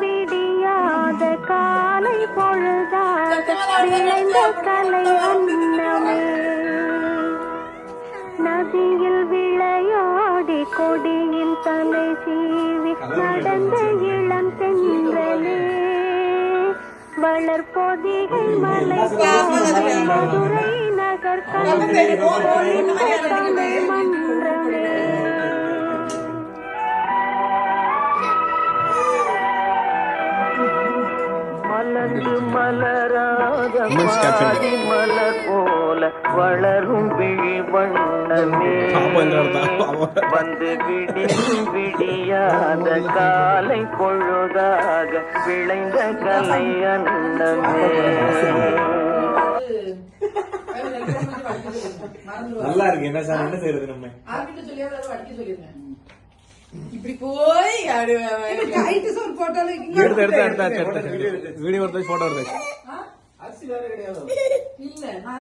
விடியாத காலை பொழுதாக விளைந்த கலை அன்னமே நதியில் விளையாடி கொடியில் தலை சீவி நடந்த இளம் தென்றலே வளர்பொதிகை மலை மதுரை நகர் தமிழ் மன்றமே மலர்ந்து மலராத பாதி மலர் போல வளரும் விழி வண்ணமே வந்து விடியும் விடியாத காலை பொழுதாக விளைந்த கலை அன்னமே. நல்லா இருக்கு. என்ன சார் என்ன செய்யறது நம்ம இப்படி போய் வீடியோ எடுத்து போட்டோ எடுத்து இல்ல